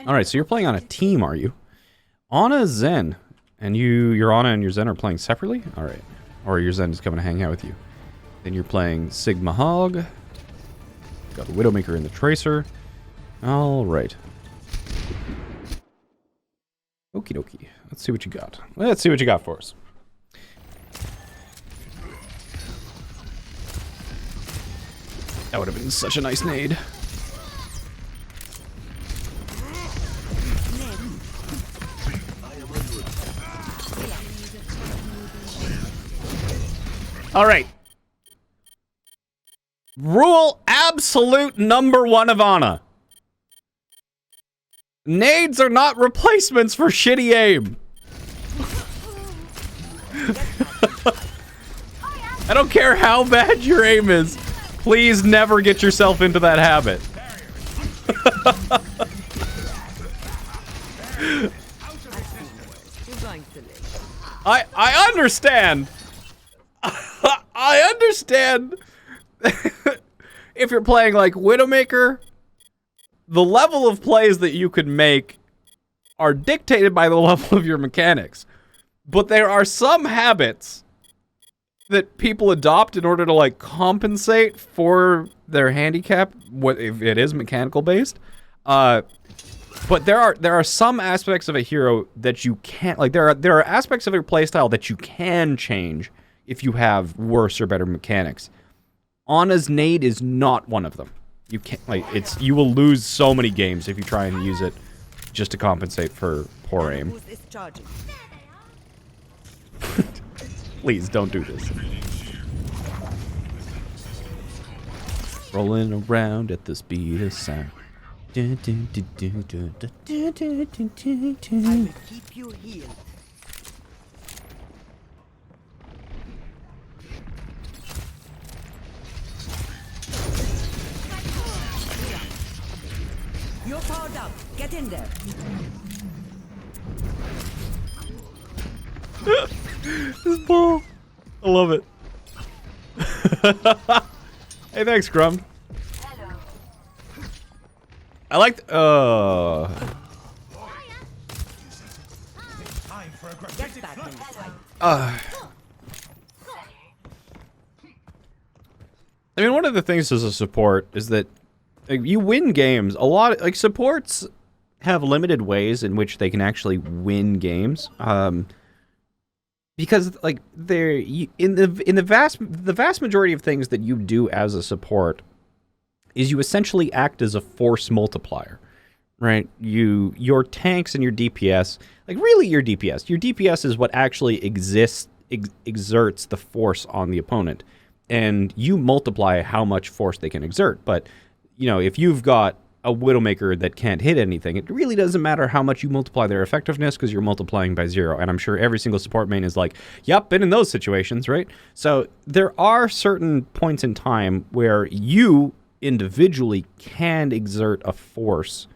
Alright, so you're playing on a team, are you? Ana Zen. And your Ana and your Zen are playing separately? Alright. Or your Zen is coming to hang out with you. Then you're playing Sigma Hog. Got the Widowmaker and the Tracer. Alright. Okie dokie. Let's see what you got. Let's see what you got for us. That would have been such a nice nade. Alright. Rule absolute number 1 of Ana. Nades are not replacements for shitty aim. I don't care how bad your aim is. Please never get yourself into that habit. I understand. I understand. If you're playing like Widowmaker, the level of plays that you could make are dictated by the level of your mechanics. But there are some habits that people adopt in order to like compensate for their handicap, what if it is mechanical based. But there are some aspects of a hero that you can't, like there are aspects of your playstyle that you can change if you have worse or better mechanics. Ana's nade is not one of them. You can't, like, you will lose so many games if you try and use it just to compensate for poor aim. Please don't do this. Rolling around at the speed of sound. I will keep you healed. You're powered up. Get in there. This ball. I love it. Hey, thanks, Grum. I like I mean, one of the things as a support is that like, you win games. A lot of, like, supports have limited ways in which they can actually win games. Because like in the vast majority of things that you do as a support is you essentially act as a force multiplier, right? Your tanks and your DPS, like really your DPS is what actually exerts the force on the opponent, and you multiply how much force they can exert. But you know, if you've got a Widowmaker that can't hit anything, it really doesn't matter how much you multiply their effectiveness because you're multiplying by 0. And I'm sure every single support main is like, yep, been in those situations, right? So there are certain points in time where you individually can exert a force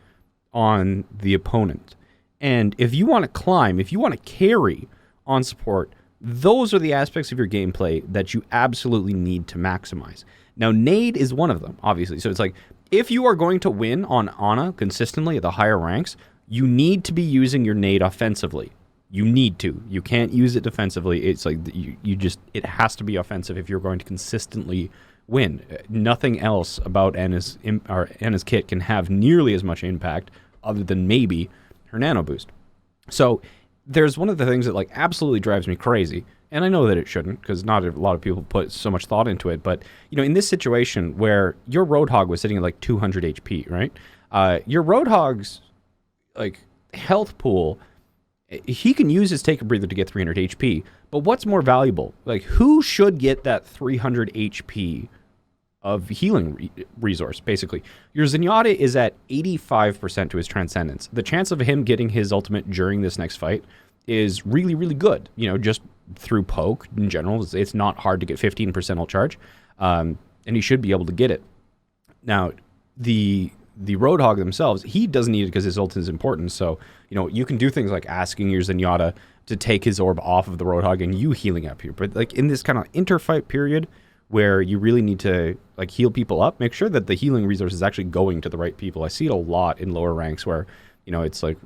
on the opponent. And if you want to climb, if you want to carry on support, those are the aspects of your gameplay that you absolutely need to maximize. Now, nade is one of them, obviously. So it's like, if you are going to win on Ana consistently at the higher ranks, you need to be using your nade offensively. You need to. You can't use it defensively. It's like, it has to be offensive if you're going to consistently win. Nothing else about Ana's kit can have nearly as much impact other than maybe her nano boost. So there's one of the things that like absolutely drives me crazy, and I know that it shouldn't because not a lot of people put so much thought into it, but you know, in this situation where your Roadhog was sitting at like 200 HP, right? Your Roadhog's like health pool, he can use his Take a Breather to get 300 HP, but what's more valuable? Like, who should get that 300 HP of healing resource, basically? Your Zenyatta is at 85% to his Transcendence. The chance of him getting his ultimate during this next fight is really, really good. You know, just through poke in general, it's not hard to get 15% ult charge, and he should be able to get it. Now, the Roadhog themselves, he doesn't need it because his ult is important, so, you know, you can do things like asking your Zenyatta to take his orb off of the Roadhog and you healing up here. But, like, in this kind of interfight period where you really need to like heal people up, make sure that the healing resource is actually going to the right people. I see it a lot in lower ranks where, you know, it's like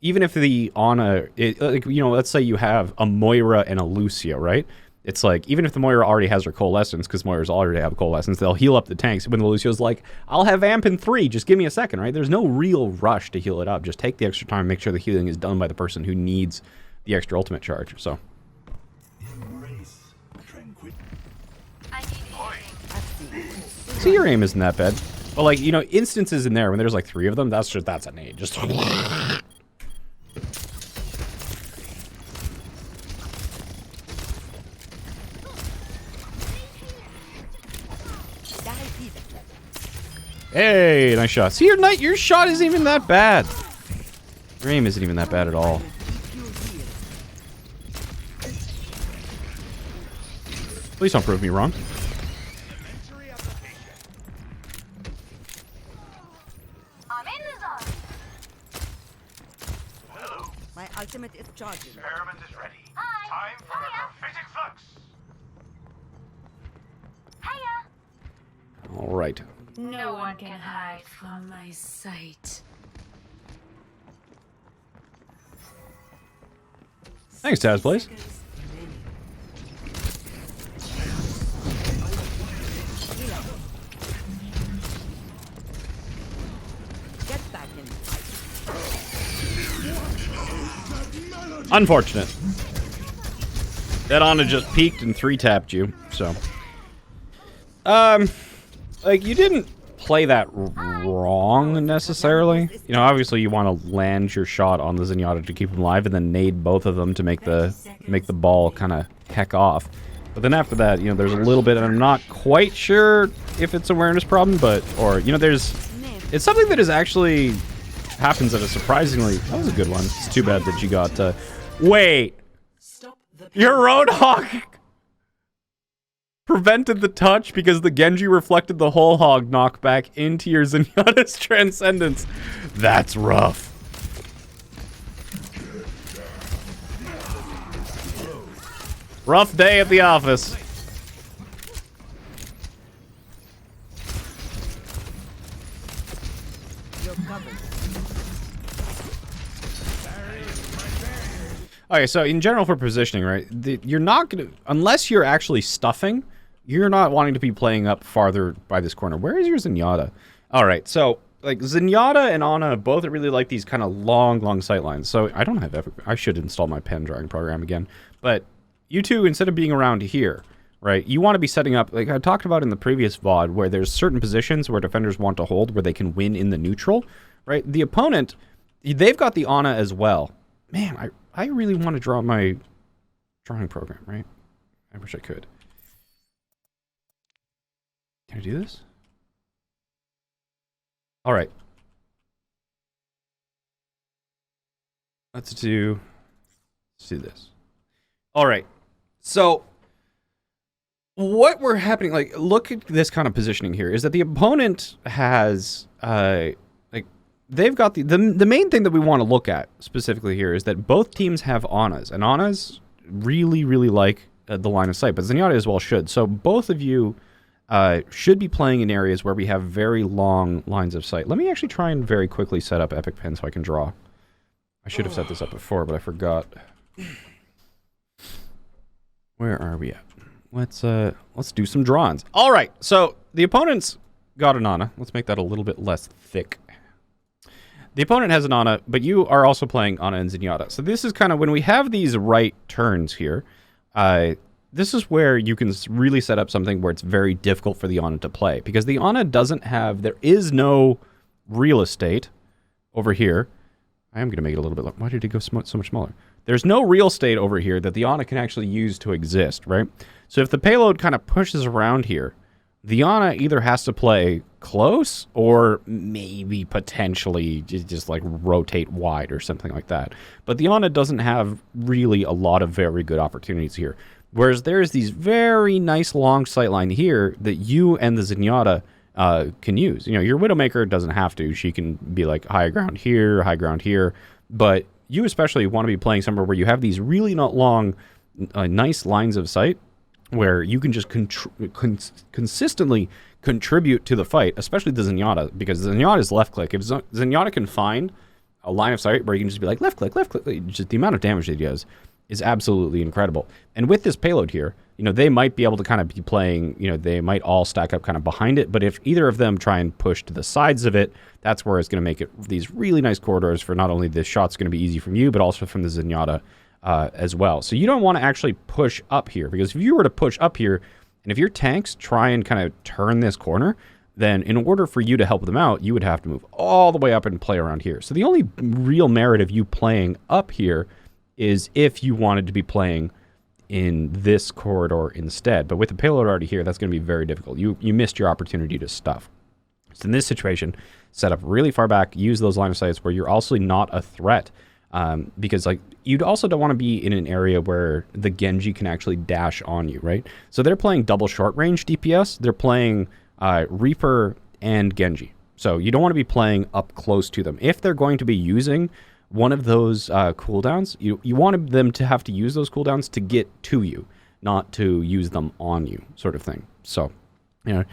even if the Ana, like, you know, let's say you have a Moira and a Lucia, right? It's like, even if the Moira already has her Coalescence, because Moiras already have Coalescence, they'll heal up the tanks. When the Lucio's like, I'll have Amp in 3, just give me a second, right? There's no real rush to heal it up. Just take the extra time, make sure the healing is done by the person who needs the extra ultimate charge, so. See, your aim isn't that bad. But like, you know, instances in there when there's like 3 of them, that's a nade. Just hey, nice shot. See, your shot isn't even that bad. Your aim isn't even that bad at all. Please don't prove me wrong. My ultimate is charging. Experiment is ready. Time for a prophetic flux. All right. No one can hide from my sight. Thanks, Taz, please. Get back in. Unfortunate. That Ana just peeked and 3-tapped you, so. Like, you didn't play that wrong, necessarily. You know, obviously you want to land your shot on the Zenyatta to keep him alive, and then nade both of them to make the ball kind of heck off. But then after that, you know, there's a little bit, and I'm not quite sure if it's an awareness problem, but, or, you know, it's something that is actually happens at a surprisingly, that was a good one. It's too bad that you got, wait! Your Roadhog prevented the touch because the Genji reflected the whole hog knockback into your Zenyatta's Transcendence. That's rough. Rough day at the office. You're covered. Okay, so in general for positioning, right, you're not going to, unless you're actually stuffing, you're not wanting to be playing up farther by this corner. Where is your Zenyatta? All right, so, like, Zenyatta and Ana both really like these kind of long sight lines. So I don't have, I should install my pen drawing program again. But you two, instead of being around here, right, you want to be setting up, like I talked about in the previous VOD, where there's certain positions where defenders want to hold where they can win in the neutral, right? The opponent, they've got the Ana as well. Man, I really want to draw my drawing program, right? I wish I could. Can I do this? All right. Let's do this. All right. So what we're happening, like, look at this kind of positioning here, is that the opponent has, like, they've got the main thing that we want to look at specifically here is that both teams have Anas, and Anas really like the line of sight, but Zenyatta as well should. So both of you should be playing in areas where we have very long lines of sight. Let me actually try and very quickly set up Epic Pen so I can draw. I should have set this up before, but I forgot. Where are we at? Let's do some drawings. All right, so the opponent's got an Ana. Let's make that a little bit less thick. The opponent has an Ana, but you are also playing Ana and Zenyatta. So this is kind of when we have these right turns here. This is where you can really set up something where it's very difficult for the Ana to play, because the Ana doesn't have, there is no real estate over here. I am going to make it a little bit, why did it go so much smaller? There's no real estate over here that the Ana can actually use to exist, right? So if the payload kind of pushes around here, the Ana either has to play close or maybe potentially just like rotate wide or something like that. But the Ana doesn't have really a lot of very good opportunities here. Whereas there's these very nice long sightline here that you and the Zenyatta can use. You know, your Widowmaker doesn't have to. She can be like high ground here. But you especially want to be playing somewhere where you have these really not long, nice lines of sight, where you can just consistently contribute to the fight, especially the Zenyatta, because Zenyatta's left click. If Zenyatta can find a line of sight where you can just be like left click, just the amount of damage that he does is absolutely incredible. And with this payload here, you know, they might be able to kind of be playing, you know, they might all stack up kind of behind it, but if either of them try and push to the sides of it, that's where it's going to make it these really nice corridors for not only the shots going to be easy from you, but also from the Zenyatta as well. So you don't want to actually push up here, because if you were to push up here, and if your tanks try and kind of turn this corner, then in order for you to help them out, you would have to move all the way up and play around here. So the only real merit of you playing up here is if you wanted to be playing in this corridor instead. But with the payload already here, that's going to be very difficult. You missed your opportunity to stuff. So in this situation, set up really far back, use those line of sights where you're also not a threat. Because like you'd also don't want to be in an area where the Genji can actually dash on you, right? So they're playing double short range DPS. They're playing Reaper and Genji. So you don't want to be playing up close to them. If they're going to be using one of those cooldowns, you want them to have to use those cooldowns to get to you, not to use them on you, sort of thing. So, you know,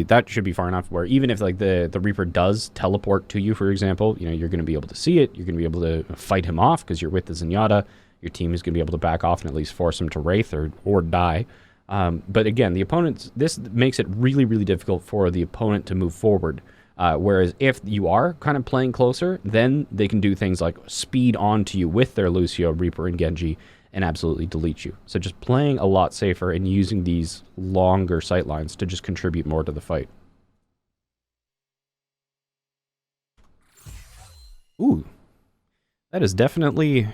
that should be far enough where even if like the Reaper does teleport to you, for example, you know, you're going to be able to see it. You're going to be able to fight him off because you're with the Zenyatta. Your team is going to be able to back off and at least force him to Wraith or die. But again, this makes it really, really difficult for the opponent to move forward. Whereas if you are kind of playing closer, then they can do things like speed onto you with their Lucio, Reaper, and Genji and absolutely delete you. So just playing a lot safer and using these longer sight lines to just contribute more to the fight. Ooh, that is definitely...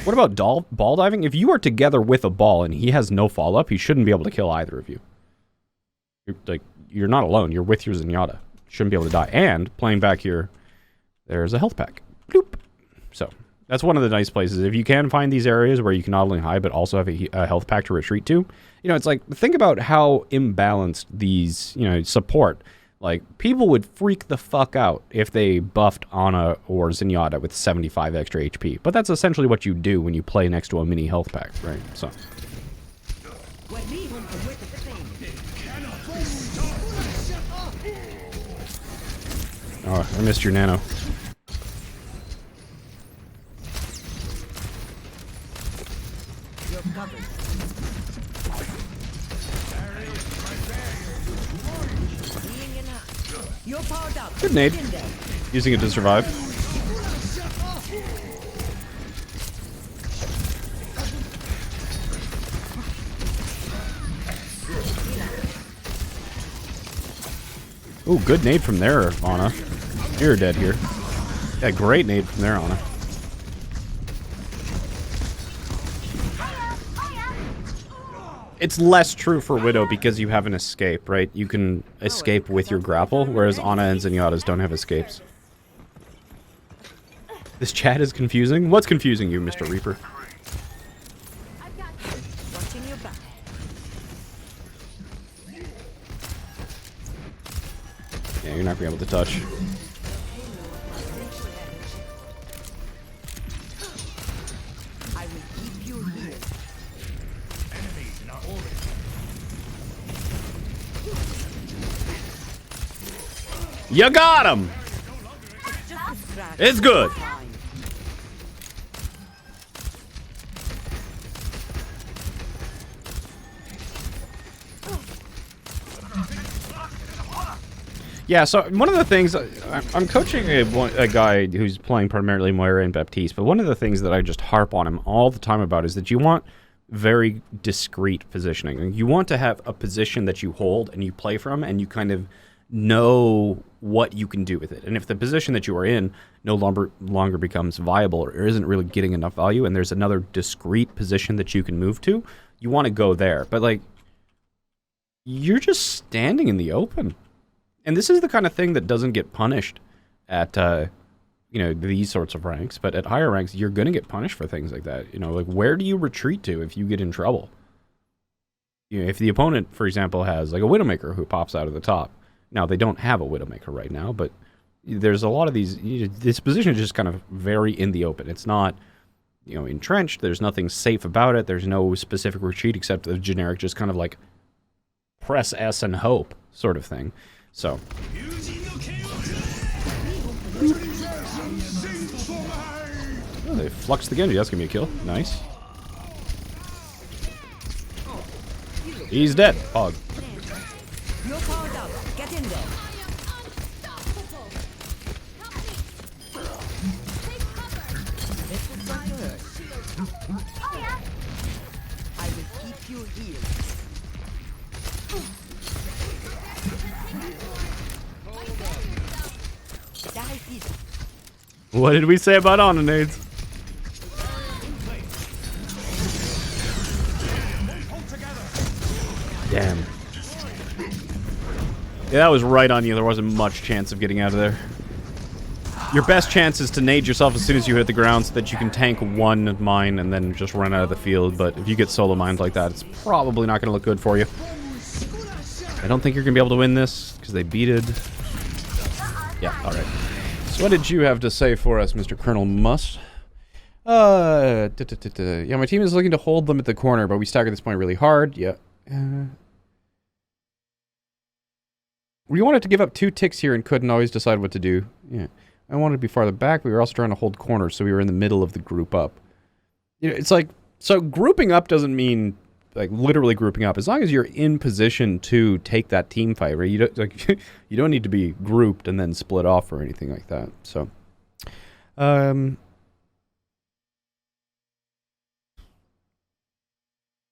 What about ball diving? If you are together with a ball and he has no follow-up, he shouldn't be able to kill either of you. You're not alone. You're with your Zenyatta. Shouldn't be able to die. And playing back here, there's a health pack. Bloop. So that's one of the nice places. If you can find these areas where you can not only hide, but also have a health pack to retreat to, you know, it's like, think about how imbalanced these, you know, support. Like, people would freak the fuck out if they buffed Ana or Zenyatta with 75 extra HP. But that's essentially what you do when you play next to a mini health pack, right? So. Oh, I missed your nano. You're covered. You're powered up. Good nade. Using it to survive. Ooh, good nade from there, Ana. You're dead here. Yeah, great nade from there, Ana. It's less true for Widow because you have an escape, right? You can escape with your grapple, whereas Ana and Zenyatta's don't have escapes. This chat is confusing? What's confusing you, Mr. Reaper? Watching your back. Yeah, you're not gonna be able to touch. I will keep you here. Enemies in our orbit. You got him! Just a scratch. It's good. Fine. Yeah, so one of the things, I'm coaching a guy who's playing primarily Moira and Baptiste, but one of the things that I just harp on him all the time about is that you want very discreet positioning. You want to have a position that you hold and you play from, and you kind of know what you can do with it. And if the position that you are in no longer becomes viable or isn't really getting enough value, and there's another discreet position that you can move to, you want to go there. But, like, you're just standing in the open. And this is the kind of thing that doesn't get punished at, you know, these sorts of ranks. But at higher ranks, you're going to get punished for things like that. You know, like, where do you retreat to if you get in trouble? You know, if the opponent, for example, has, like, a Widowmaker who pops out of the top. Now, they don't have a Widowmaker right now, but there's a lot of these... This position is just kind of very in the open. It's not you know, entrenched. There's nothing safe about it. There's no specific retreat except the generic, just kind of like press S and hope sort of thing. So. Oh, they fluxed the Genji. That's gonna be a kill. Nice. He's dead. Hog. You're powered up. Get in there. This is going to hurt. I will keep you healed. Die easy. What did we say about Nades? Damn. Yeah, that was right on you. There wasn't much chance of getting out of there. Your best chance is to nade yourself as soon as you hit the ground so that you can tank one mine and then just run out of the field. But if you get solo mined like that, it's probably not going to look good for you. I don't think you're going to be able to win this because they beated. Yeah, alright. So what did you have to say for us, Mr. Colonel Muss? Yeah, my team is looking to hold them at the corner, but we stagger this point really hard. Yeah. We wanted to give up 2 ticks here and couldn't always decide what to do. Yeah. I wanted to be farther back, but we were also trying to hold corners, so we were in the middle of the group up. You know, it's like, so grouping up doesn't mean, like, literally grouping up. As long as you're in position to take that team fight, right? You don't, like, you don't need to be grouped and then split off or anything like that. So,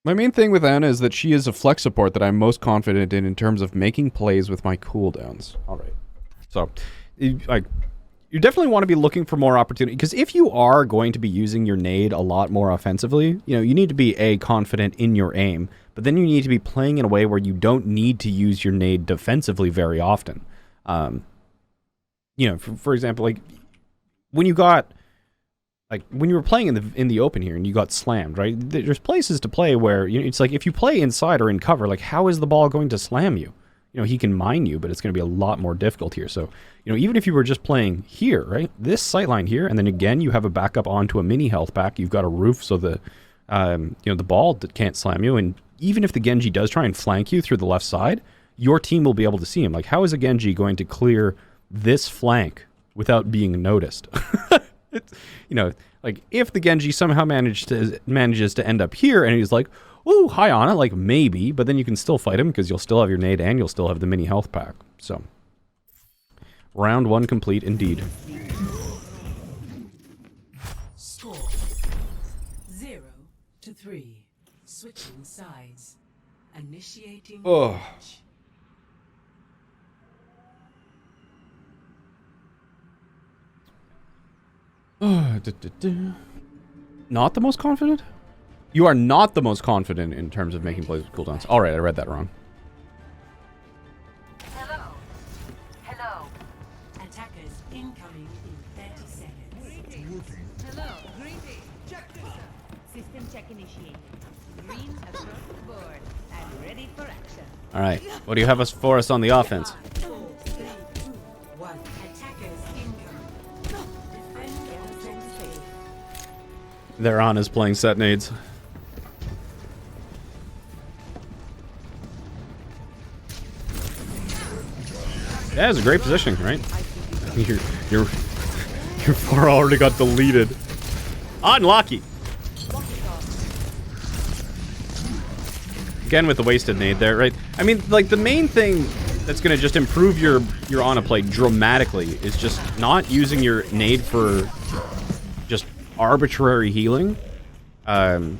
my main thing with Ana is that she is a flex support that I'm most confident in terms of making plays with my cooldowns. All right. So, like, you definitely want to be looking for more opportunity, because if you are going to be using your nade a lot more offensively, you know, you need to be confident in your aim, but then you need to be playing in a way where you don't need to use your nade defensively very often. You know, for example, like when you got, like when you were playing in the open here and you got slammed, right? There's places to play where, you know, it's like if you play inside or in cover, like how is the ball going to slam you? You know, he can mine you, but it's going to be a lot more difficult here. So, you know, even if you were just playing here, right, this sightline here, and then again you have a backup onto a mini health pack, you've got a roof so the, you know, the ball that can't slam you, and even if the Genji does try and flank you through the left side, your team will be able to see him. Like, how is a Genji going to clear this flank without being noticed? It's, you know, like if the Genji somehow manages to end up here and he's like, ooh, hi Ana, like maybe, but then you can still fight him because you'll still have your nade and you'll still have the mini health pack. So, round 1 complete indeed. Score 0-3. Switching sides. Initiating. Oh. Not the most confident? You are not the most confident in terms of making plays with cooldowns. Alright, I read that wrong. Hello. Hello. Attackers incoming in 30 seconds. Hello, greeting. Check this out. System check initiated. Green across the board. I'm ready for action. Alright, what do you have for us on the offense? 4, 3, 2, 1. Attackers incoming. Defend and safe. Their Ana's playing set nades. Yeah, it's a great positioning, right? Your 4 already got deleted. Unlucky. Again with the wasted nade there, right? I mean, like the main thing that's gonna just improve your Ana play dramatically is just not using your nade for just arbitrary healing, and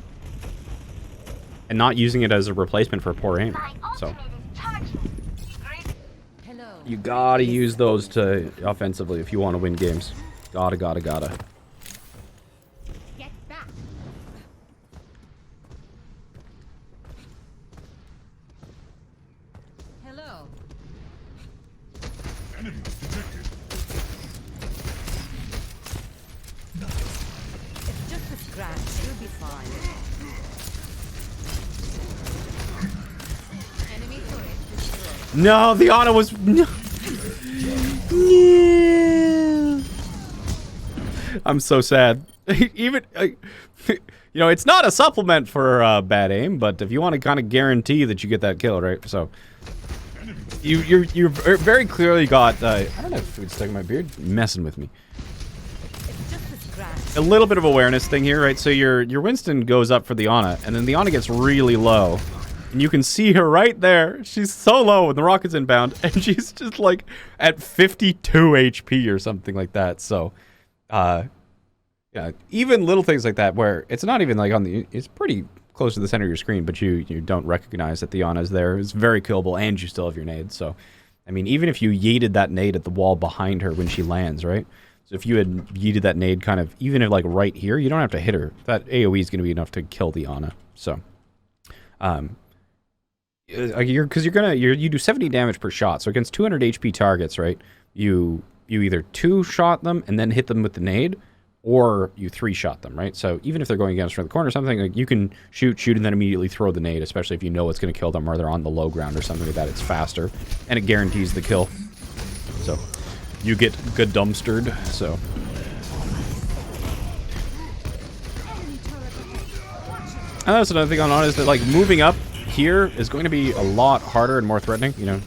not using it as a replacement for poor aim. So. You gotta use those to offensively if you want to win games. Gotta. Get back. Hello. Enemies detected. It's just a scratch. You'll be fine. Enemy turret destroyed. No, the Ana was... No. I'm so sad. Even, you know, it's not a supplement for bad aim, but if you want to kind of guarantee that you get that kill, right? So, you very clearly got, I don't know if it's stuck in my beard, messing with me. It's just this grass. A little bit of awareness thing here, right? So your Winston goes up for the Ana, and then the Ana gets really low. And you can see her right there. She's so low when the rocket's inbound, and she's just like at 52 HP or something like that. So, yeah, even little things like that where it's not even like on the, it's pretty close to the center of your screen, but you don't recognize that the Ana's there. It's very killable, and you still have your nade. So, I mean, even if you yeeted that nade at the wall behind her when she lands, right? So if you had yeeted that nade kind of, even if like right here, you don't have to hit her. That AoE is going to be enough to kill the Ana. So, you do 70 damage per shot. So against 200 HP targets, right? You either 2-shot them and then hit them with the nade, or you 3-shot them, right? So even if they're going against the corner or something, like you can shoot, and then immediately throw the nade, especially if you know it's going to kill them or they're on the low ground or something like that. It's faster, and it guarantees the kill. So you get good dumpstered, so. And that's another thing on is that, like, moving up here is going to be a lot harder and more threatening, you know.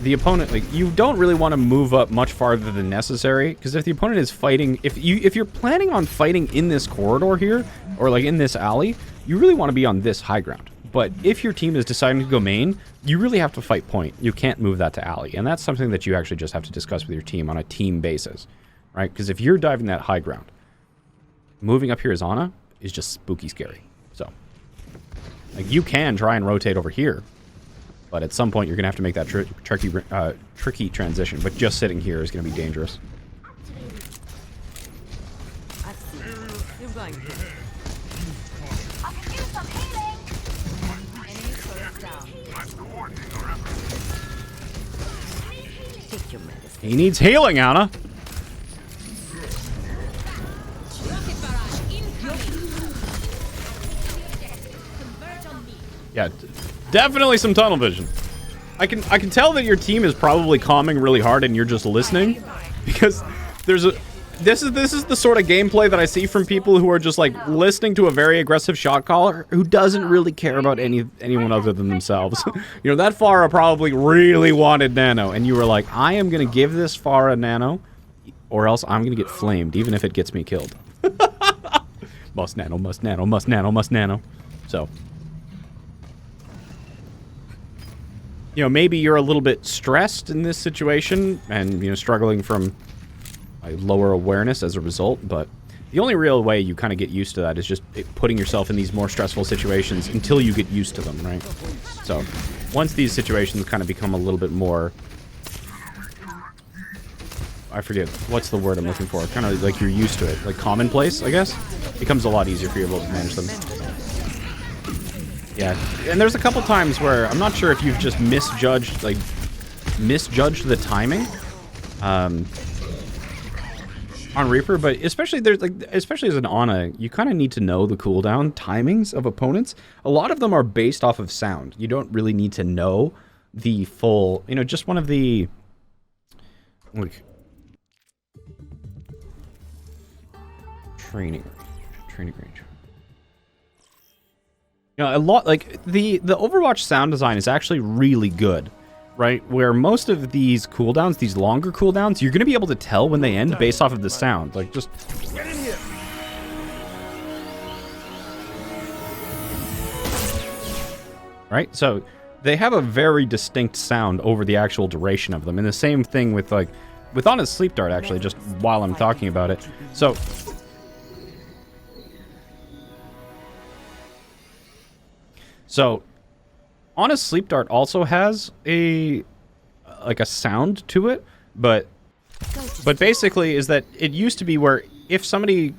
The opponent, like, you don't really want to move up much farther than necessary, because if the opponent is fighting, if you're planning on fighting in this corridor here, or like in this alley, you really want to be on this high ground. But if your team is deciding to go main, you really have to fight point. You can't move that to alley, and that's something that you actually just have to discuss with your team on a team basis, right? Because if you're diving that high ground, moving up here as Ana is just spooky scary. So, like, you can try and rotate over here, but at some point you're going to have to make that tricky transition. But just sitting here is going to be dangerous. I see. You're going to. I can use some healing. Enemy turret down. Take your medicine. He needs healing, Ana. Rocket barrage incoming. Converge on me. Yeah, definitely some tunnel vision. I can tell that your team is probably calming really hard and you're just listening, because there's a this is the sort of gameplay that I see from people who are just like listening to a very aggressive shot caller who doesn't really care about anyone other than themselves. You know, that Pharah probably really wanted Nano, and you were like, I am gonna give this Pharah Nano, or else I'm gonna get flamed, even if it gets me killed. Must Nano, must Nano, must Nano, must Nano. So, you know, maybe you're a little bit stressed in this situation and, you know, struggling from a lower awareness as a result, but the only real way you kind of get used to that is just putting yourself in these more stressful situations until you get used to them, right? So, once these situations kind of become a little bit more, I forget, what's the word I'm looking for? Kind of like you're used to it, like commonplace, I guess, becomes a lot easier for you to be able to manage them. Yeah, and there's a couple times where I'm not sure if you've just misjudged the timing on Reaper, but especially as an Ana, you kind of need to know the cooldown timings of opponents. A lot of them are based off of sound. You don't really need to know the full, you know, just one of the, like, training range. You know, a lot, like, the Overwatch sound design is actually really good, right? Where most of these cooldowns, these longer cooldowns, you're going to be able to tell when they end based off of the sound. Like, just... Get in here. Right? So, they have a very distinct sound over the actual duration of them. And the same thing with, like, with Ana's Sleep Dart, actually, just while I'm talking about it. So... Ana's Sleep Dart also has a sound to it, but basically is that it used to be where if somebody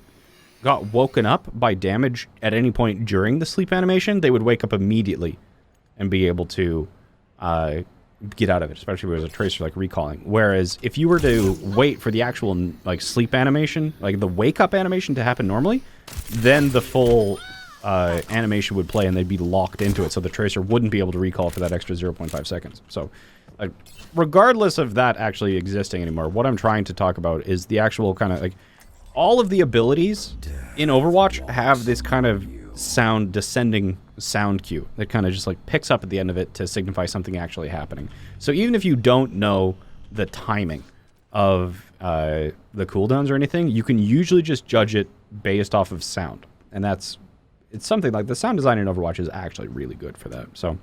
got woken up by damage at any point during the sleep animation, they would wake up immediately and be able to get out of it, especially if it was a tracer, like recalling. Whereas if you were to wait for the actual, like, sleep animation, like the wake up animation to happen normally, then the full animation would play and they'd be locked into it, so the tracer wouldn't be able to recall for that extra 0.5 seconds. So, regardless of that actually existing anymore, what I'm trying to talk about is the actual kind of, like, all of the abilities in Overwatch have this kind of descending sound cue that kind of just like picks up at the end of it to signify something actually happening. So even if you don't know the timing of the cooldowns or anything, you can usually just judge it based off of sound. And it's something like the sound design in Overwatch is actually really good for that. So,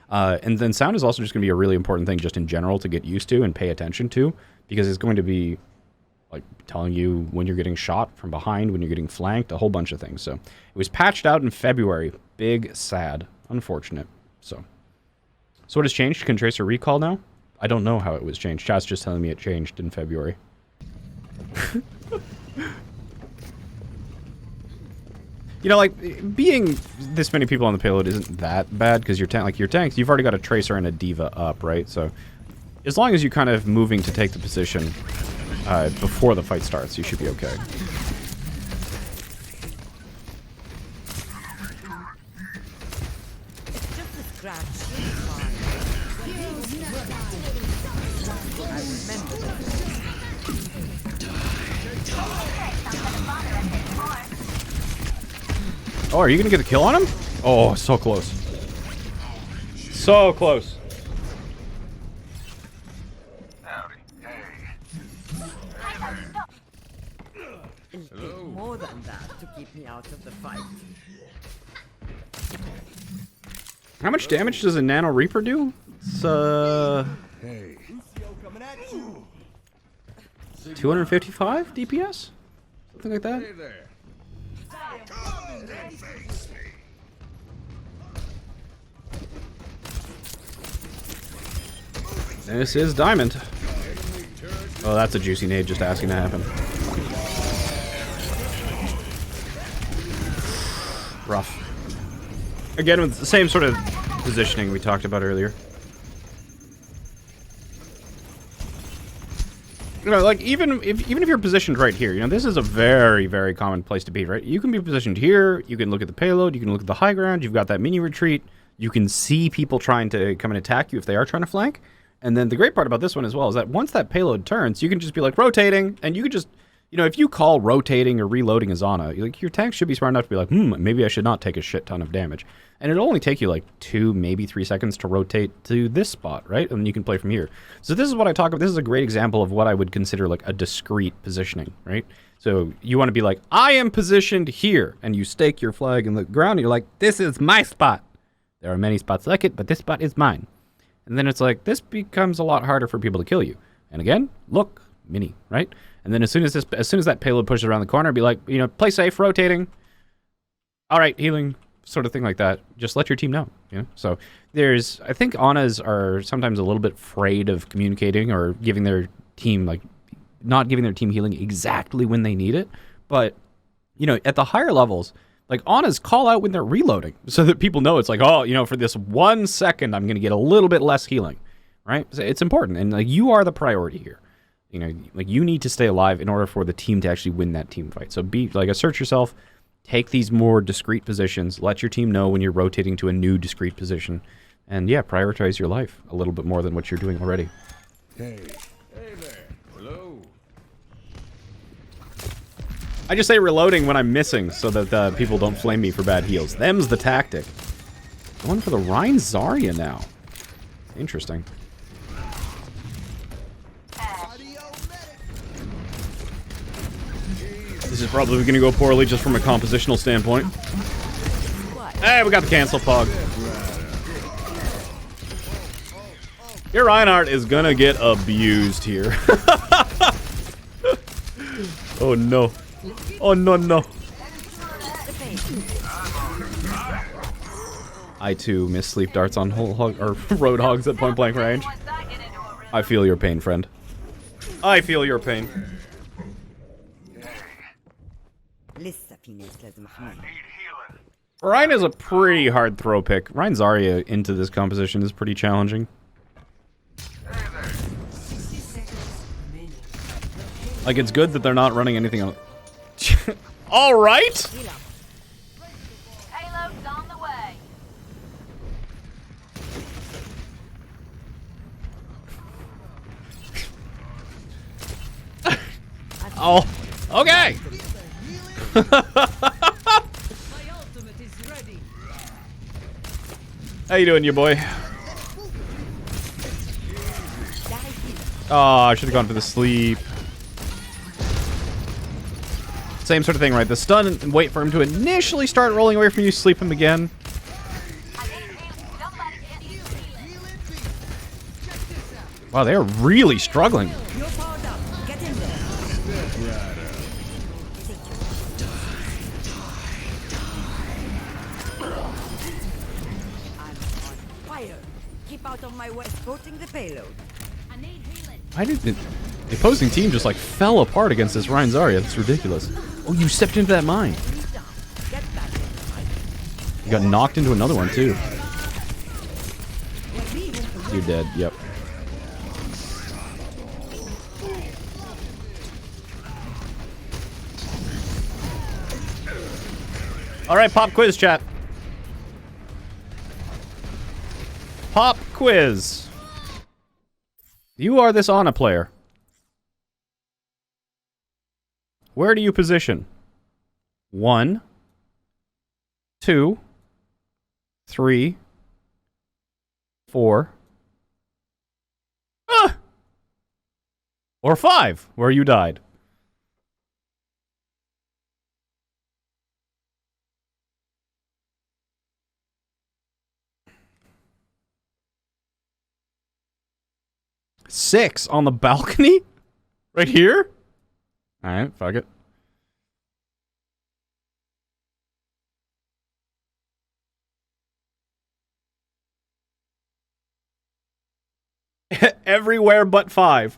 and then sound is also just going to be a really important thing just in general to get used to and pay attention to, because it's going to be like telling you when you're getting shot from behind, when you're getting flanked, a whole bunch of things. So it was patched out in February. Big, sad, unfortunate. So what has changed? Can Tracer recall now? I don't know how it was changed. Chat's just telling me it changed in February. You know, like, being this many people on the payload isn't that bad, because your tanks, you've already got a Tracer and a Diva up, right? So as long as you're kind of moving to take the position before the fight starts, you should be okay. It's just a scratch. I remember that. Oh, are you gonna get the kill on him? Oh, so close. So close. It'll take more than that to keep me out of the fight. How much damage does a Nano Reaper do? It's, 255 DPS? Something like that? This is Diamond. Oh, that's a juicy nade just asking to happen. Rough. Again, with the same sort of positioning we talked about earlier. You know, like, even if you're positioned right here, you know, this is a very, very common place to be, right? You can be positioned here, you can look at the payload, you can look at the high ground, you've got that mini retreat, you can see people trying to come and attack you if they are trying to flank. And then the great part about this one as well is that once that payload turns, you can just be like rotating, and you can just, you know, if you call rotating or reloading as Ana, like, your tank should be smart enough to be like, maybe I should not take a shit ton of damage. And it'll only take you like 2, maybe 3 seconds to rotate to this spot, right? And then you can play from here. So this is what I talk about. This is a great example of what I would consider like a discrete positioning, right? So you want to be like, I am positioned here, and you stake your flag in the ground, and you're like, this is my spot. There are many spots like it, but this spot is mine. And then it's like, this becomes a lot harder for people to kill you. And again, look, mini, right? And then as soon as that payload pushes around the corner, be like, you know, play safe, rotating. All right, healing, sort of thing like that. Just let your team know, you know? So I think Anas are sometimes a little bit afraid of communicating or giving their team, like, not giving their team healing exactly when they need it. But, you know, at the higher levels, like, Anas call out when they're reloading so that people know it's like, oh, you know, for this 1 second, I'm going to get a little bit less healing, right? So it's important. And, like, you are the priority here. You know, like, you need to stay alive in order for the team to actually win that team fight. So assert yourself, take these more discrete positions, let your team know when you're rotating to a new discrete position, and, yeah, prioritize your life a little bit more than what you're doing already. Hey there. Hello. I just say reloading when I'm missing so that people don't flame me for bad heals. Them's the tactic. Going for the Rein Zarya now. Interesting. This is probably going to go poorly just from a compositional standpoint. Hey, we got the cancel fog. Your Reinhardt is going to get abused here. Oh, no. Oh, no, no. I, too, miss sleep darts on road hogs at point blank range. I feel your pain, friend. I feel your pain. Rein is a pretty hard throw pick. Rein Zarya into this composition is pretty challenging. Like, it's good that they're not running anything else. All right. Payload's on the way. Oh, Okay. How you doing, you boy? Oh, I should have gone for the sleep. Same sort of thing, right? The stun and wait for him to initially start rolling away from you, sleep him again. Wow, they are really struggling. You're powered up. Get in there. I'm on fire. Keep out of my way. Escorting the payload. Why did the opposing team just like fell apart against this Ryan Zarya? That's ridiculous. Oh, you stepped into that mine. Get back in. You got knocked into another one too. You're dead. Yep. All right, pop quiz chat. Pop quiz. You are this Ana player. Where do you position? 1, 2, 3, 4, or 5, where you died. Six on the balcony? Right here? Alright, fuck it. Everywhere but 5.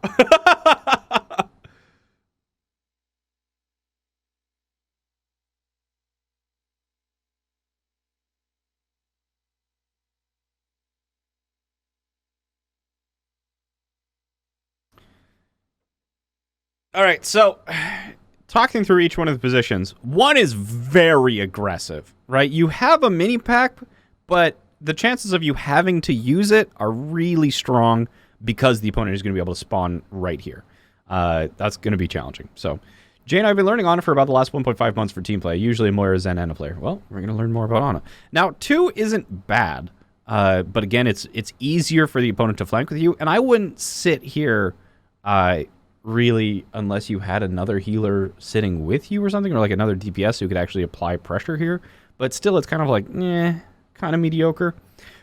All right, so talking through each one of the positions, one is very aggressive, right? You have a mini pack, but the chances of you having to use it are really strong because the opponent is going to be able to spawn right here. That's going to be challenging. So, Jayne, I've been learning Ana for about the last 1.5 months for team play. Usually a Moira, Zen, and a player. Well, we're going to learn more about Ana. Now, 2 isn't bad, but again, it's easier for the opponent to flank with you, and I wouldn't sit here really unless you had another healer sitting with you or something, or like another DPS who could actually apply pressure here. But still, it's kind of like, kind of mediocre.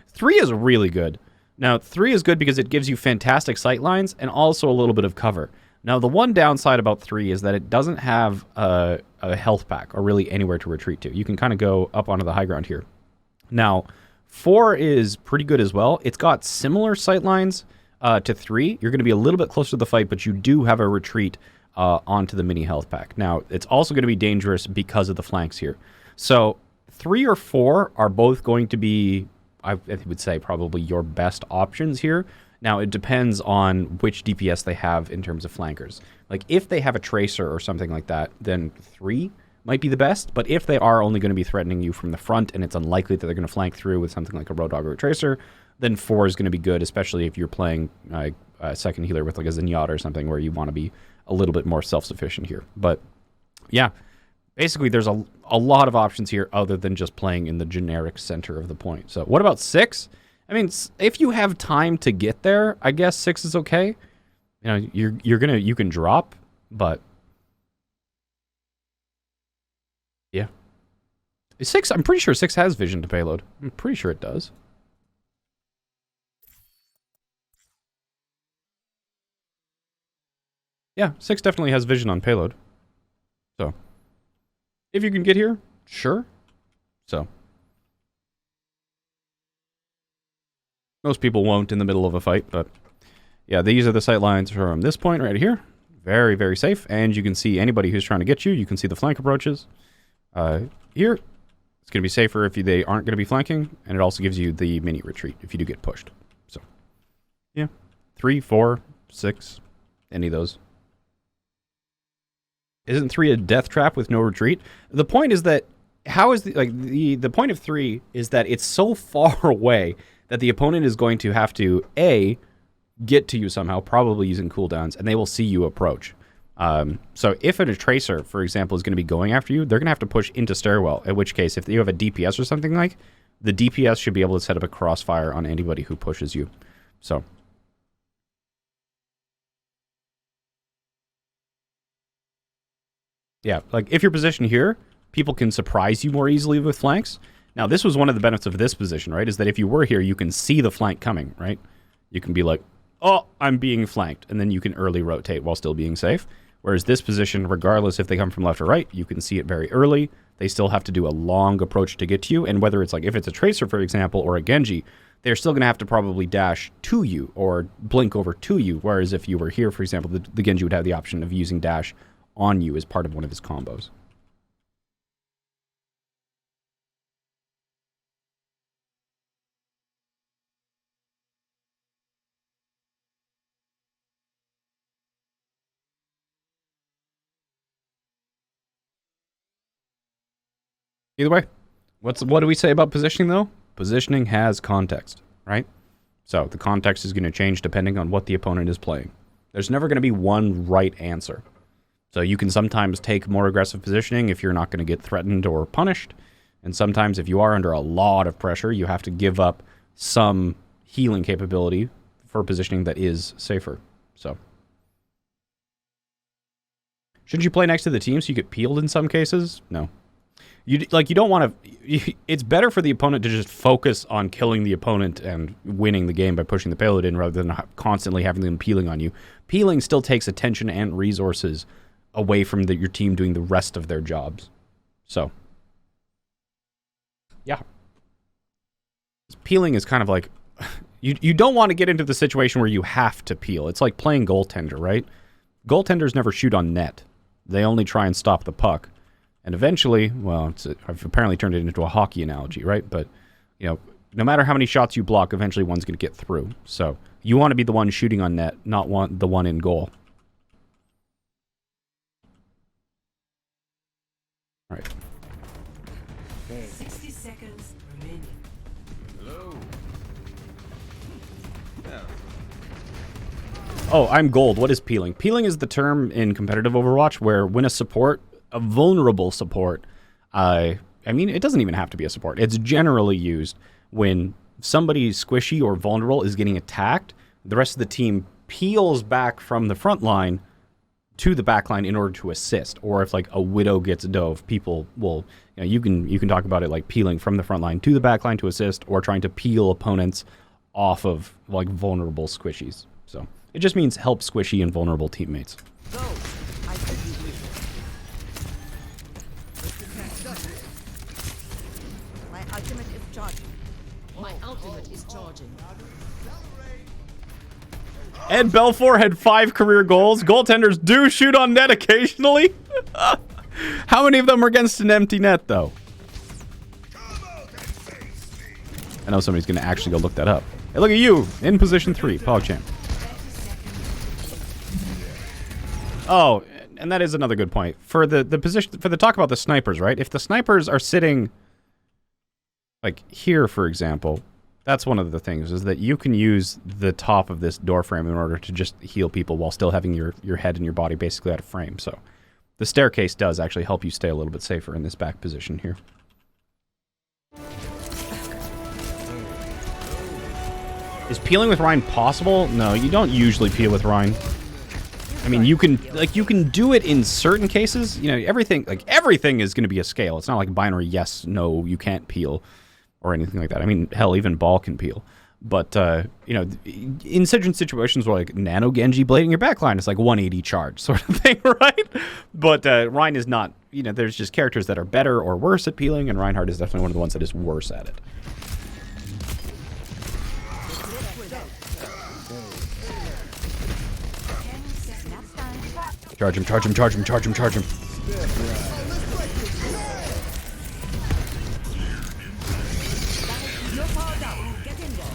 3 is really good. Now, 3 is good because it gives you fantastic sight lines and also a little bit of cover. Now, the one downside about 3 is that it doesn't have a health pack or really anywhere to retreat to. You can kind of go up onto the high ground here. Now, 4 is pretty good as well. It's got similar sight lines to 3. You're going to be a little bit closer to the fight, but you do have a retreat onto the mini health pack. Now, it's also going to be dangerous because of the flanks here. So, 3 or 4 are both going to be, I would say, probably your best options here. Now, it depends on which DPS they have in terms of flankers. Like, if they have a Tracer or something like that, then 3 might be the best. But if they are only going to be threatening you from the front, and it's unlikely that they're going to flank through with something like a Road Dogg or a Tracer, then 4 is going to be good, especially if you're playing a second healer with like a Zenyatta or something where you want to be a little bit more self-sufficient here. But, yeah, basically there's a lot of options here other than just playing in the generic center of the point. So what about 6? I mean, if you have time to get there, I guess 6 is okay. You know, you can drop, but yeah. 6, I'm pretty sure 6 has vision to payload. I'm pretty sure it does. Yeah, 6 definitely has vision on payload. So, if you can get here, sure. So, most people won't in the middle of a fight, but yeah, these are the sight lines from this point right here. Very, very safe, and you can see anybody who's trying to get you. You can see the flank approaches. Here, it's going to be safer if they aren't going to be flanking, and it also gives you the mini retreat if you do get pushed. So, yeah, 3, 4, 6, any of those. Isn't 3 a death trap with no retreat? The point is that the point of 3 is that it's so far away that the opponent is going to have to A, get to you somehow, probably using cooldowns, and they will see you approach. So if a tracer, for example, is going to be going after you, they're going to have to push into stairwell, in which case, if you have a DPS or something like, the DPS should be able to set up a crossfire on anybody who pushes you. So... yeah, like if you're positioned here, people can surprise you more easily with flanks. Now, this was one of the benefits of this position, right? Is that if you were here, you can see the flank coming, right? You can be like, oh, I'm being flanked. And then you can early rotate while still being safe. Whereas this position, regardless if they come from left or right, you can see it very early. They still have to do a long approach to get to you. And whether it's like, if it's a Tracer, for example, or a Genji, they're still going to have to probably dash to you or blink over to you. Whereas if you were here, for example, the Genji would have the option of using dash on you as part of one of his combos. Either way, what do we say about positioning though? Positioning has context, right? So the context is going to change depending on what the opponent is playing. There's never going to be one right answer. So you can sometimes take more aggressive positioning if you're not going to get threatened or punished. And sometimes if you are under a lot of pressure, you have to give up some healing capability for positioning that is safer. So shouldn't you play next to the team so you get peeled in some cases? No. You don't want to... It's better for the opponent to just focus on killing the opponent and winning the game by pushing the payload in rather than constantly having them peeling on you. Peeling still takes attention and resources away from your team doing the rest of their jobs. So, yeah. Peeling is kind of like... You don't want to get into the situation where you have to peel. It's like playing goaltender, right? Goaltenders never shoot on net. They only try and stop the puck. And eventually, well, I've apparently turned it into a hockey analogy, right? But, no matter how many shots you block, eventually one's going to get through. So you want to be the one shooting on net, not the one in goal. All right. 60 seconds remaining. Hello. Oh, I'm gold. What is peeling? Peeling is the term in competitive Overwatch where when a vulnerable support, I mean, it doesn't even have to be a support. It's generally used when somebody squishy or vulnerable is getting attacked, the rest of the team peels back from the front line to the back line in order to assist. Or if like a widow gets dove, people will, you can talk about it like peeling from the front line to the back line to assist, or trying to peel opponents off of like vulnerable squishies. So it just means help squishy and vulnerable teammates. Go. I said you will. My ultimate is charging. My ultimate is charging. Ed Belfour had 5 career goals. Goaltenders do shoot on net occasionally. How many of them are against an empty net, though? I know somebody's going to actually go look that up. Hey, look at you in position 3, PogChamp. Oh, and that is another good point for the position for the talk about the snipers, right? If the snipers are sitting like here, for example, that's one of the things is that you can use the top of this door frame in order to just heal people while still having your head and your body basically out of frame. So the staircase does actually help you stay a little bit safer in this back position here. Is peeling with Rhine possible? No, you don't usually peel with Rhine. I mean, you can do it in certain cases. Everything is going to be a scale. It's not like binary yes, no, you can't peel or anything like that. I mean, hell, even Ball can peel. But, in certain situations where like Nano Genji blading your backline, it's like 180 charge sort of thing, right? But Rhine is not, there's just characters that are better or worse at peeling, and Reinhardt is definitely one of the ones that is worse at it. Charge him, charge him, charge him, charge him, charge him. No power down. Get in there.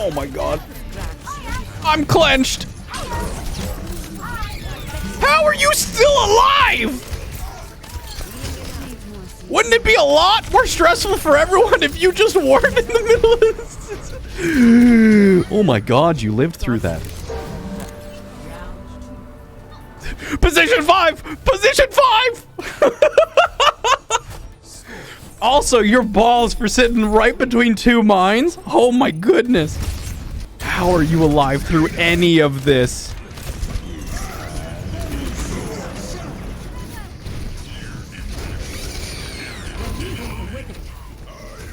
Oh my god. I'm clenched. How are you still alive? Wouldn't it be a lot more stressful for everyone if you just weren't in the middle of this? Oh my god, you lived through that. Position 5! Position 5! Also, your balls for sitting right between two mines? Oh my goodness. How are you alive through any of this?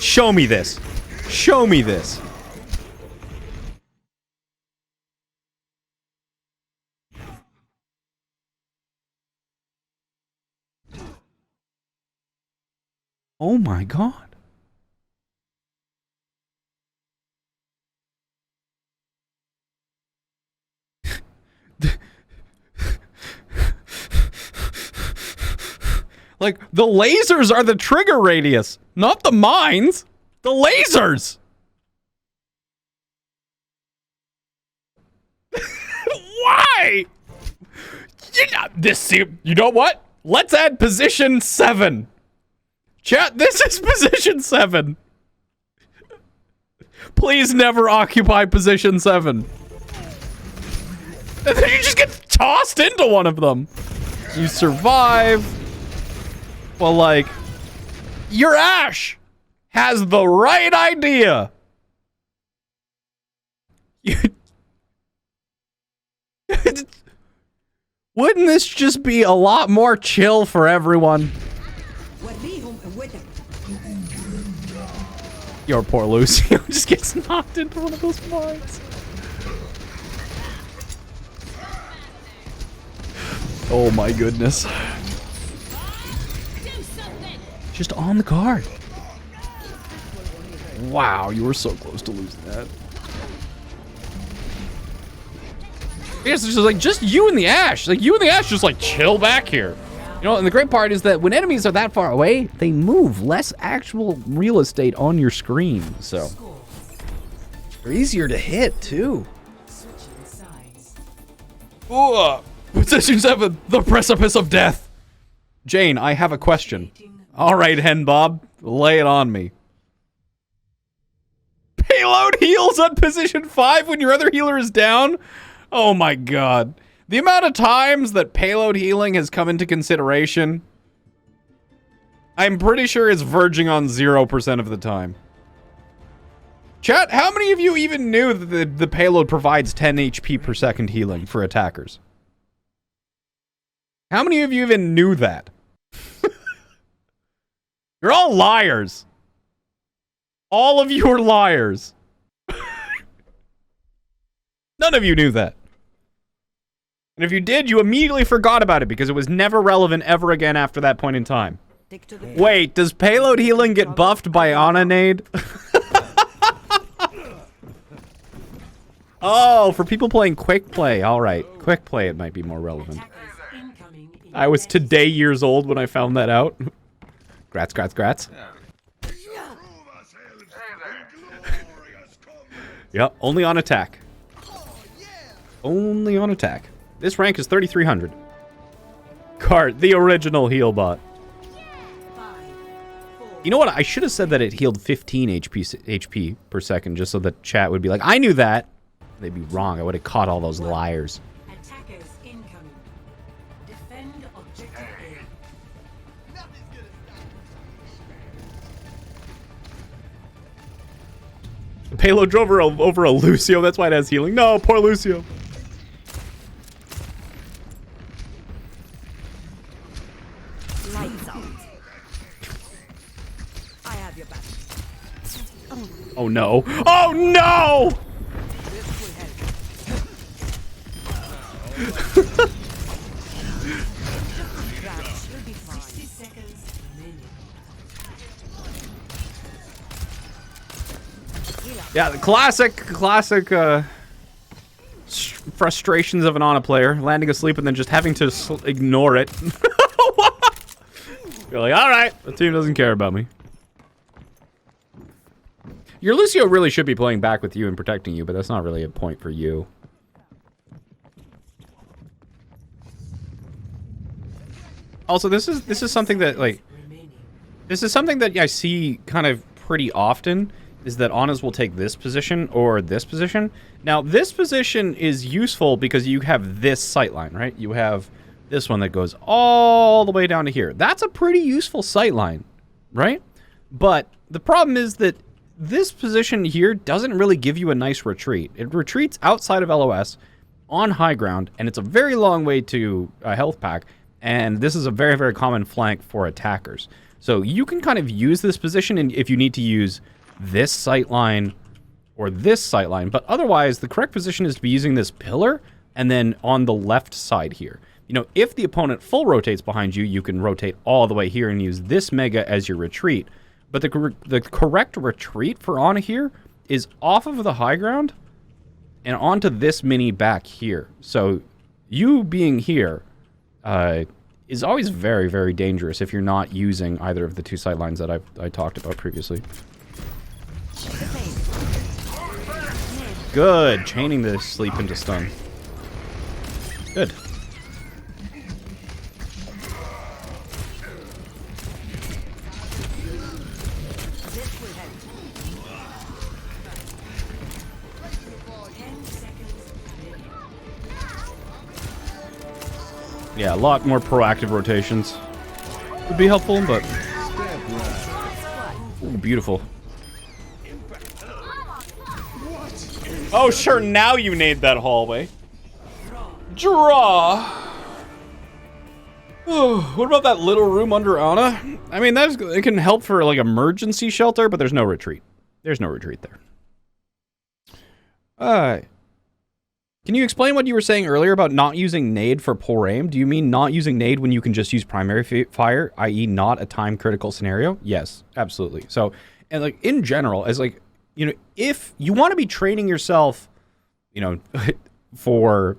Show me this. Show me this. Oh my god. Like, the lasers are the trigger radius, not the mines. The lasers. Why? You know what? Let's add position 7. Chat, this is position 7. Please never occupy position 7. And then you just get tossed into one of them. You survive. Well, like, your Ash has the right idea. Wouldn't this just be a lot more chill for everyone? Your poor Lucio just gets knocked into one of those mines. Oh my goodness. Just on the card. Wow, you were so close to losing that. Yes, it's just like, just you and the Ash. Like, you and the Ash just like chill back here. You know, and the great part is that when enemies are that far away, they move less actual real estate on your screen. So they're easier to hit too. Ooh, position 7, the precipice of death. Jayne, I have a question. All right, Hen Bob, lay it on me. Payload heals at position 5 when your other healer is down? Oh my god. The amount of times that payload healing has come into consideration, I'm pretty sure it's verging on 0% of the time. Chat, how many of you even knew that the payload provides 10 HP per second healing for attackers? How many of you even knew that? You're all liars. All of you are liars. None of you knew that. And if you did, you immediately forgot about it because it was never relevant ever again after that point in time. Wait, does payload healing get buffed by Nade? Oh, for people playing quick play. All right, quick play, it might be more relevant. I was today years old when I found that out. Grats, grats, grats. Yep, only on attack. Only on attack. This rank is 3,300. Cart, the original heal bot. You know what? I should have said that it healed 15 HP per second just so that chat would be like, I knew that. They'd be wrong. I would have caught all those liars. Attackers incoming. Defend objective A. The payload drove over a Lucio. That's why it has healing. No, poor Lucio. Lights out. I have your back. Oh no. Oh no! You'll be fine. 60 seconds remaining. Yeah, the classic frustrations of an Ana player, landing asleep and then just having to ignore it. You're like, all right, the team doesn't care about me. Your Lucio really should be playing back with you and protecting you, but that's not really a point for you. Also, this is something that, like, this is something that I see kind of pretty often, is that Anas will take this position or this position. Now, this position is useful because you have this sightline, right? You have this one that goes all the way down to here. That's a pretty useful sightline, right? But the problem is that this position here doesn't really give you a nice retreat. It retreats outside of LOS on high ground, and it's a very long way to a health pack, and this is a very, very common flank for attackers. So you can kind of use this position if you need to use this sightline or this sightline, but otherwise the correct position is to be using this pillar and then on the left side here. You know, if the opponent full rotates behind you, you can rotate all the way here and use this mega as your retreat. But the correct retreat for Ana here is off of the high ground and onto this mini back here. So you being here is always very, very dangerous if you're not using either of the two sightlines that I talked about previously. Good. Chaining the sleep into stun. Good. Yeah, a lot more proactive rotations would be helpful, but... Ooh, beautiful. Oh, sure, now you nade that hallway. Draw! Oh, what about that little room under Ana? I mean, it can help for, like, emergency shelter, but there's no retreat. There's no retreat there. Can you explain what you were saying earlier about not using nade for poor aim? Do you mean not using nade when you can just use primary fire, i.e. not a time critical scenario? Yes, absolutely. So, and like in general, as like, you know, if you want to be training yourself, you know, for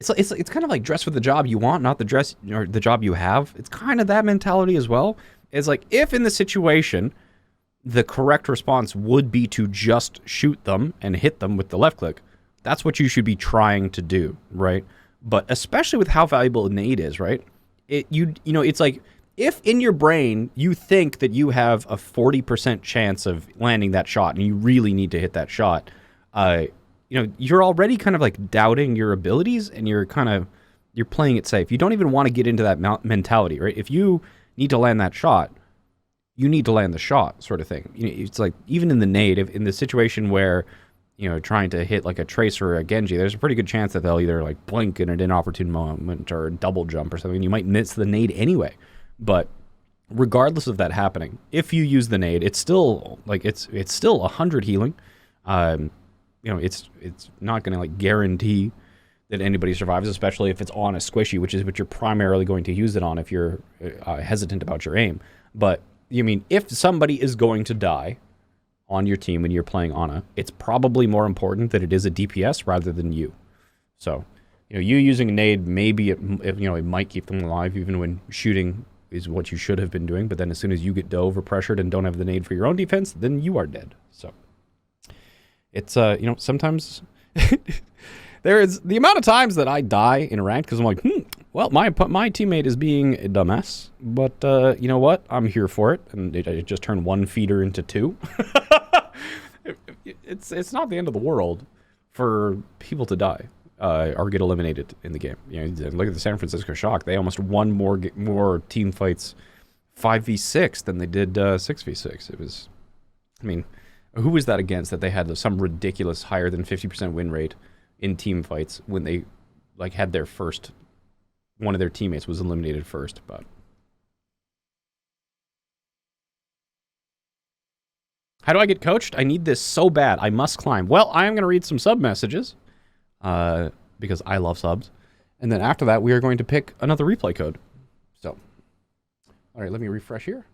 it's kind of like dress for the job you want, not the dress or the job you have. It's kind of that mentality as well. It's like if in the situation the correct response would be to just shoot them and hit them with the left click, that's what you should be trying to do, right? But especially with how valuable a nade is, right? You know, it's like if in your brain you think that you have a 40% chance of landing that shot and you really need to hit that shot, you know, you're already kind of like doubting your abilities and you're playing it safe. You don't even want to get into that mentality, right? If you need to land that shot, you need to land the shot, sort of thing. You know, it's like even in the nade, in the situation where, you know, trying to hit like a Tracer or a Genji, there's a pretty good chance that they'll either like blink in an inopportune moment or double jump or something. You might miss the nade anyway. But regardless of that happening, if you use the nade, it's still like it's still 100 healing. You know, it's not going to like guarantee that anybody survives, especially if it's on a squishy, which is what you're primarily going to use it on if you're hesitant about your aim. But you mean if somebody is going to die on your team when you're playing Ana, it's probably more important that it is a DPS rather than you. So, you know, you using a nade, maybe it you know, it might keep them alive even when shooting is what you should have been doing. But then as soon as you get dove or pressured and don't have the nade for your own defense, then you are dead. So it's you know, sometimes there is the amount of times that I die in ranked because I'm like, well, my teammate is being a dumbass, but you know what? I'm here for it, and it just turned one feeder into two. It's not the end of the world for people to die or get eliminated in the game. You know, look at the San Francisco Shock; they almost won more team fights 5v6 than they did 6v6. It was, I mean, who was that against that they had some ridiculous higher than 50% win rate in team fights when they like had their first, one of their teammates was eliminated first. But how do I get coached? I need this so bad. I must climb. Well, I am going to read some sub messages because I love subs. And then after that, we are going to pick another replay code. So, all right, let me refresh here.